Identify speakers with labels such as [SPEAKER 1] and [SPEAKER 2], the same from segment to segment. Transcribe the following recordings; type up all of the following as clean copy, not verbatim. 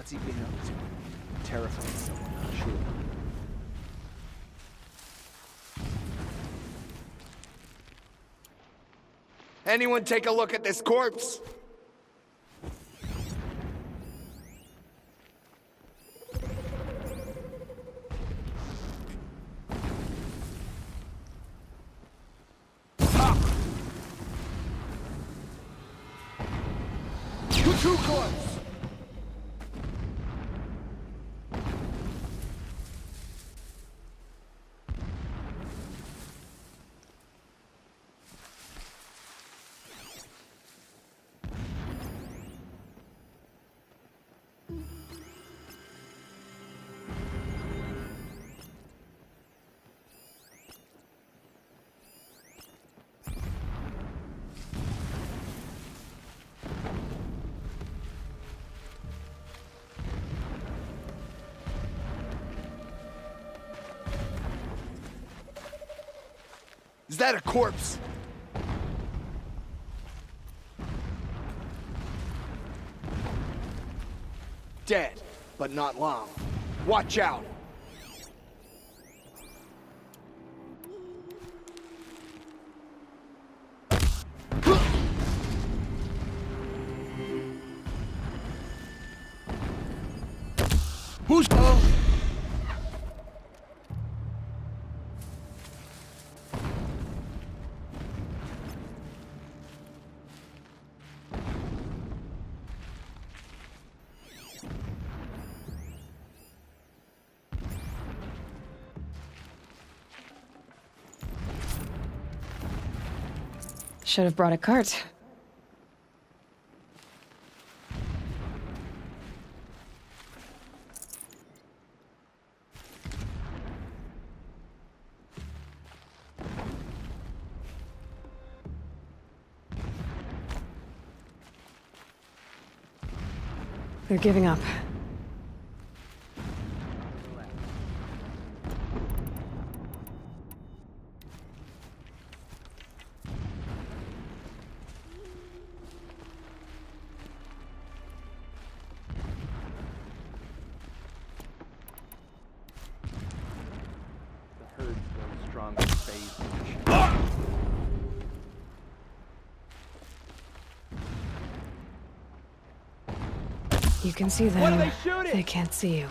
[SPEAKER 1] What's he been up to? Terrifying someone, I'm sure. Anyone take a look at this corpse? Too close! Is that a corpse? Dead, but not long. Watch out! Who's...
[SPEAKER 2] Should have brought a cart. They're giving up.
[SPEAKER 1] The herd's grown strong with phase.
[SPEAKER 2] You can see them.
[SPEAKER 1] What are they shooting?
[SPEAKER 2] They can't see you.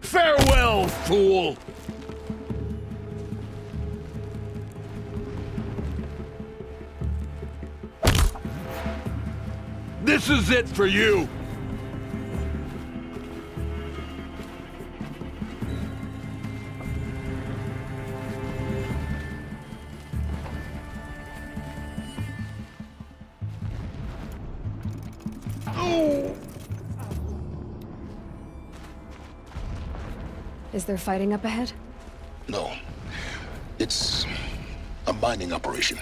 [SPEAKER 3] Farewell, fool! This is it for you!
[SPEAKER 2] Is there fighting up ahead?
[SPEAKER 4] No. It's a mining operation.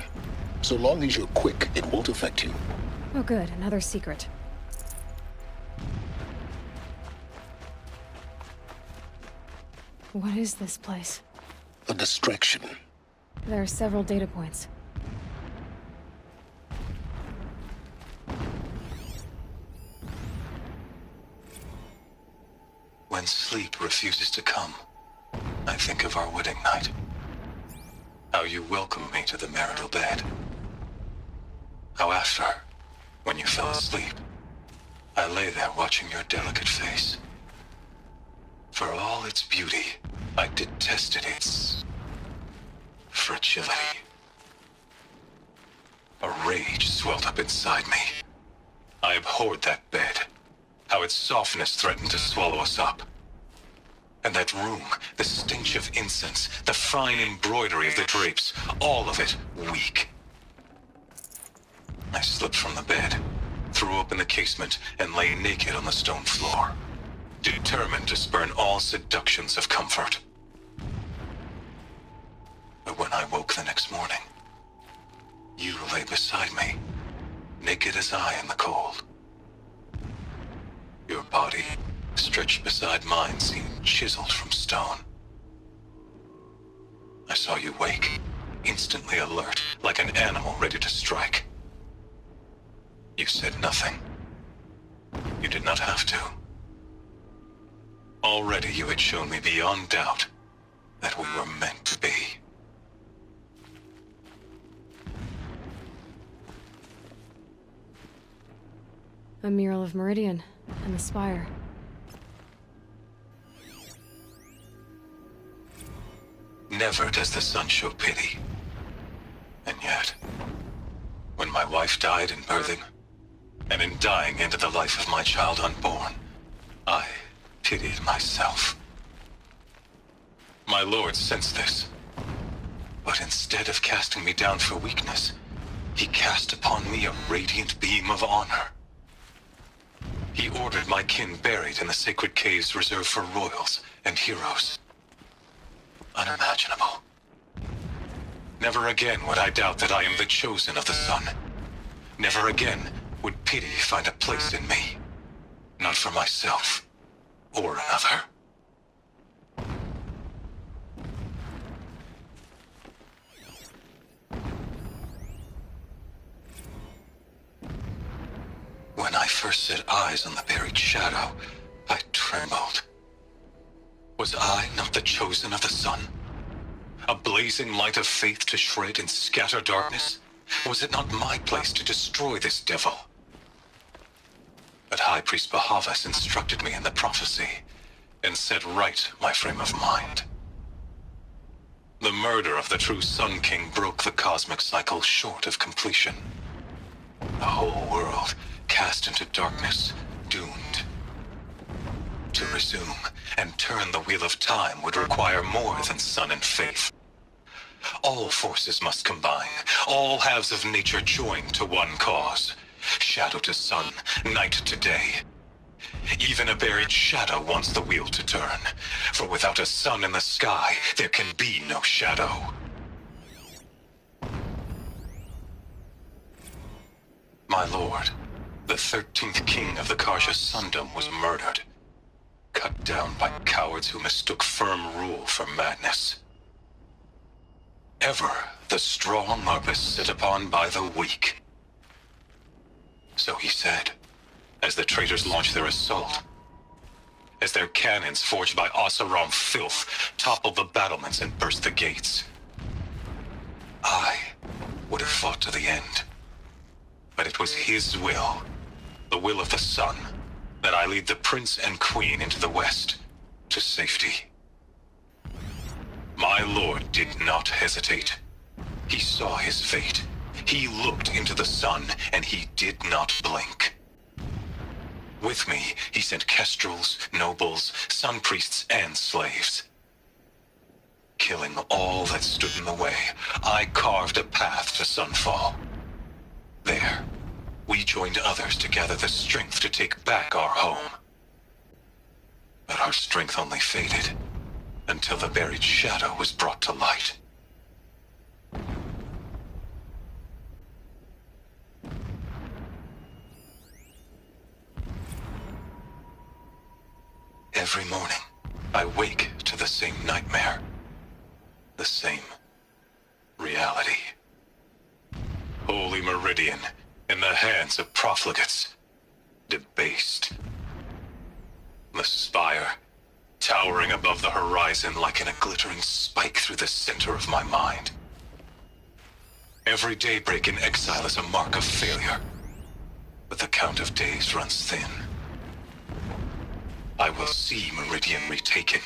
[SPEAKER 4] So long as you're quick, it won't affect you.
[SPEAKER 2] Oh good, another secret. What is this place?
[SPEAKER 4] A distraction.
[SPEAKER 2] There are several data points.
[SPEAKER 5] When sleep refuses to come, I think of our wedding night. How you welcomed me to the marital bed. How after, when you fell asleep, I lay there watching your delicate face. For all its beauty, I detested its fragility. A rage swelled up inside me. I abhorred that bed. How its softness threatened to swallow us up. And that room, the stench of incense, the fine embroidery of the drapes, all of it weak. I slipped from the bed, threw open the casement, and lay naked on the stone floor, determined to spurn all seductions of comfort. But when I woke the next morning, you lay beside me, naked as I in the cold. Your body, stretched beside mine, seemed chiseled from stone. I saw you wake, instantly alert, like an animal ready to strike. You said nothing. You did not have to. Already you had shown me beyond doubt that we were meant to be.
[SPEAKER 2] A mural of Meridian and the spire.
[SPEAKER 5] Never does the sun show pity. And yet, when my wife died in birthing, and in dying into the life of my child unborn, I pitied myself. My lord sensed this, but instead of casting me down for weakness, he cast upon me a radiant beam of honor. He ordered my kin buried in the sacred caves reserved for royals and heroes. Unimaginable. Never again would I doubt that I am the chosen of the sun. Never again would pity find a place in me. Not for myself, or another. When I first set eyes on the buried shadow, I trembled. Was I not the chosen of the sun? A blazing light of faith to shred and scatter darkness? Was it not my place to destroy this devil? But High Priest Bahavas instructed me in the prophecy, and set right my frame of mind. The murder of the true Sun King broke the cosmic cycle short of completion. The whole world cast into darkness, doomed. To resume and turn the wheel of time would require more than sun and faith. All forces must combine, all halves of nature join to one cause. Shadow to sun, night to day. Even a buried shadow wants the wheel to turn, for without a sun in the sky, there can be no shadow. My lord, the 13th king of the Karja Sundom was murdered. Cut down by cowards who mistook firm rule for madness. Ever the strong are beset upon by the weak. So he said, as the traitors launched their assault. As their cannons forged by Oseram filth toppled the battlements and burst the gates. I would have fought to the end. But it was his will, the will of the sun, that I lead the prince and queen into the west, to safety. My lord did not hesitate. He saw his fate. He looked into the sun, and he did not blink. With me, he sent kestrels, nobles, sun priests, and slaves. Killing all that stood in the way, I carved a path to sunfall. There, we joined others to gather the strength to take back our home. But our strength only faded, until the buried shadow was brought to light. Every morning, I wake to the same nightmare. The same reality. Holy Meridian, in the hands of profligates. Debased. The spire, towering above the horizon like a glittering spike through the center of my mind. Every daybreak in exile is a mark of failure. But the count of days runs thin. I will see Meridian retaken.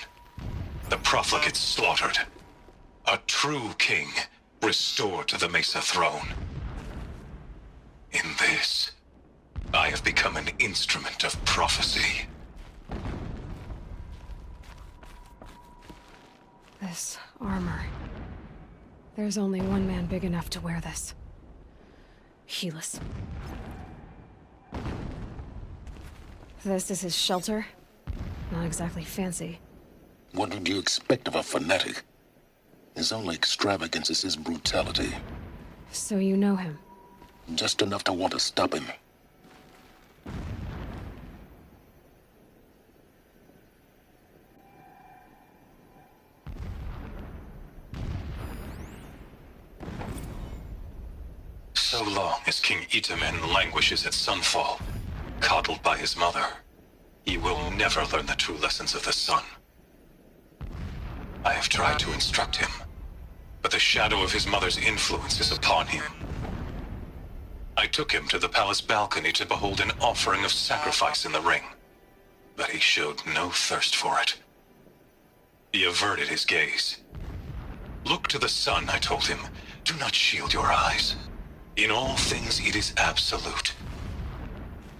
[SPEAKER 5] The profligates slaughtered. A true king restored to the Mesa throne. In this, I have become an instrument of prophecy.
[SPEAKER 2] This armor. There's only one man big enough to wear this. Helis. This is his shelter? Not exactly fancy.
[SPEAKER 4] What would you expect of a fanatic? His only extravagance is his brutality.
[SPEAKER 2] So you know him?
[SPEAKER 4] Just enough to want to stop him.
[SPEAKER 5] So long as King Itamen languishes at Sunfall, coddled by his mother, he will never learn the true lessons of the sun. I have tried to instruct him, but the shadow of his mother's influence is upon him. I took him to the palace balcony to behold an offering of sacrifice in the ring, but he showed no thirst for it. He averted his gaze. Look to the sun, I told him. Do not shield your eyes. In all things, it is absolute.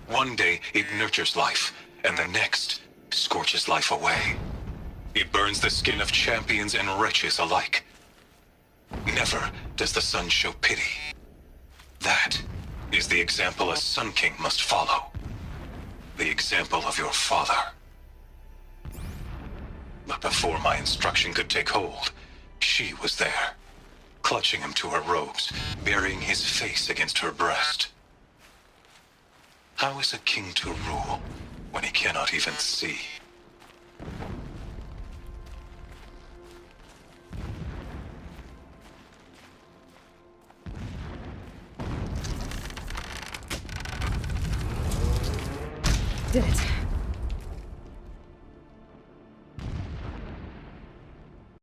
[SPEAKER 5] One day, it nurtures life, and the next, scorches life away. It burns the skin of champions and wretches alike. Never does the sun show pity. That is the example a Sun King must follow. The example of your father. But before my instruction could take hold, she was there, clutching him to her robes, burying his face against her breast. How is a king to rule when he cannot even see?
[SPEAKER 2] Did it.